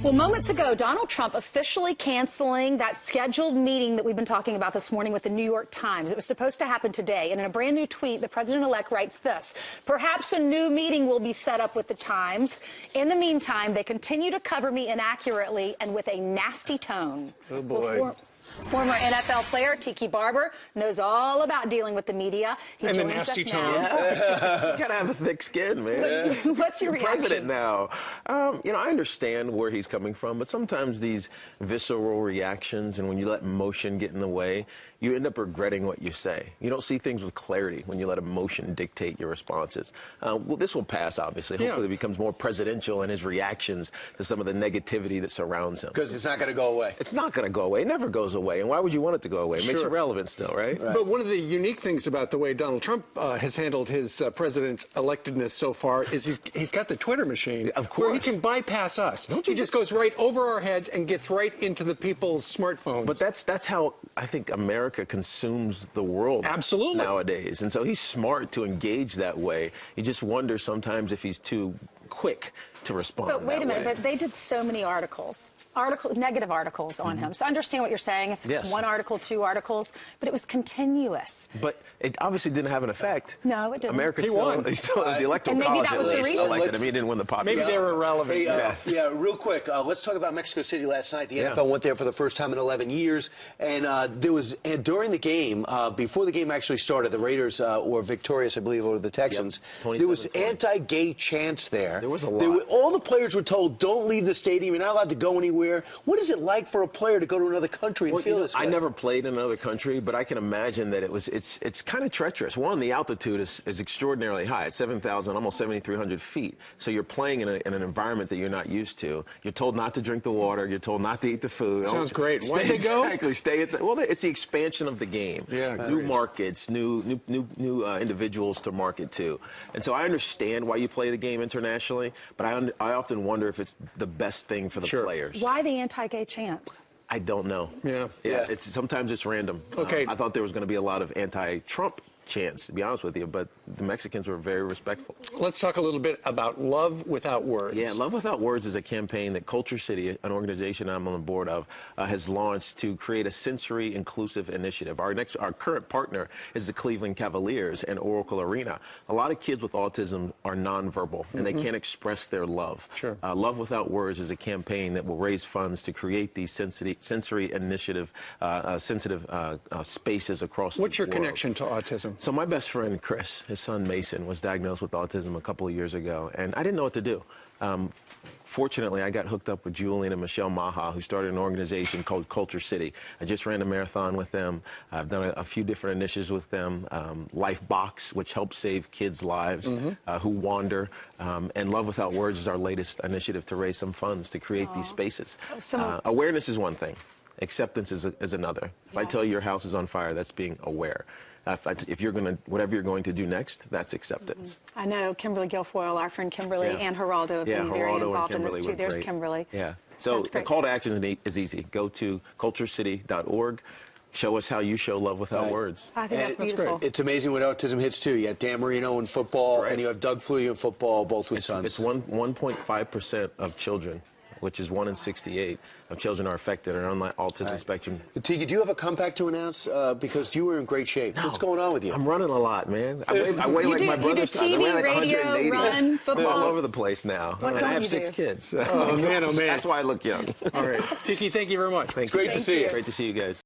Well, moments ago, Donald Trump officially canceling that scheduled meeting that we've been talking about this morning with the New York Times. It was supposed to happen today, and in a brand new tweet, the president-elect writes this: "Perhaps a new meeting will be set up with the Times. In the meantime, they continue to cover me inaccurately and with a nasty tone." Oh, boy. Former NFL player Tiki Barber knows all about dealing with the media. He and a joins nasty us tone. now. Yeah. You gotta have a thick skin, man. What's your reaction? President now. You know, I understand where he's coming from, but sometimes these visceral reactions and when you let emotion get in the way, you end up regretting what you say. You don't see things with clarity when you let emotion dictate your responses. Well, this will pass, obviously. Hopefully it becomes more presidential in his reactions to some of the negativity that surrounds him. Because it's not going to go away. It's not going to go away. It never goes away. And why would you want it to go away? It makes it relevant still, right? But one of the unique things about the way Donald Trump has handled his president's electedness so far is he's got the Twitter machine, of course, where he can bypass us. He just goes right over our heads and gets right into the people's smartphones. But that's how I think America consumes the world nowadays. And so he's smart to engage that way. You just wonder sometimes if he's too quick to respond. But wait a minute, but they did so many negative articles on him. So I understand what you're saying. If it's one article, two articles, but it was continuous. But it obviously didn't have an effect. No, it didn't. America He won. Still the electoral and maybe college that was the reason. elected him. He didn't win the popular. Maybe they were irrelevant. Hey, yeah, real quick, let's talk about Mexico City last night. The NFL went there for the first time in 11 years, and there was during the game, before the game actually started, the Raiders were victorious, I believe, over the Texans. There was anti-gay chants there. There was a lot. All the players were told, "Don't leave the stadium. You're not allowed to go anywhere." What is it like for a player to go to another country and feel this way? I never played in another country, but I can imagine that it's kind of treacherous. One, the altitude is extraordinarily high. It's 7,000, almost 7,300 feet. So you're playing in an environment that you're not used to. You're told not to drink the water. You're told not to eat the food. Sounds great. Why did they go? Exactly. Well, it's the expansion of the game. Yeah, new markets, new individuals to market to. And so I understand why you play the game internationally, but I often wonder if it's the best thing for the players. Why the anti-gay chant? I don't know. Yeah. Sometimes it's random. Okay. I thought there was going to be a lot of anti-Trump chants, to be honest with you, but the Mexicans were very respectful. Let's talk a little bit about Love Without Words. Yeah, Love Without Words is a campaign that Culture City, an organization I'm on the board of, has launched to create a sensory inclusive initiative. Our current partner is the Cleveland Cavaliers and Oracle Arena. A lot of kids with autism are nonverbal and they can't express their love. Sure. Love Without Words is a campaign that will raise funds to create these sensory initiative, sensitive spaces across the world. What's your connection to autism? So my best friend, Chris, his son Mason, was diagnosed with autism a couple of years ago, and I didn't know what to do. Fortunately, I got hooked up with Julian and Michelle Maha, who started an organization called Culture City. I just ran a marathon with them. I've done a few different initiatives with them. Life Box, which helps save kids' lives who wander. And Love Without Words is our latest initiative to raise some funds to create these spaces. Awareness is one thing. Acceptance is another. If I tell you your house is on fire, that's being aware. If you're going to, whatever you're going to do next, that's acceptance. I know Kimberly Guilfoyle, our friend Kimberly, and Geraldo have been very involved in this too. There's great. Kimberly. Yeah. So the call to action is easy. Go to culturecity.org. Show us how you show love without words. I think that's beautiful. It's amazing what autism hits too. You have Dan Marino in football, and you have Doug Flutie in football, both with sons. It's 1.5% of children, which is 1 in 68 of children are affected or on the autism spectrum. Tiki, do you have a comeback to announce? Because you were in great shape. What's going on with you? I'm running a lot, man. I weigh like my brother's son. I weigh like 180. Run, football. I'm all over the place now. And I have 6 kids. Oh, man, oh, man. That's why I look young. All right. Tiki, thank you very much. Thank it's great to see you. Great to see you guys.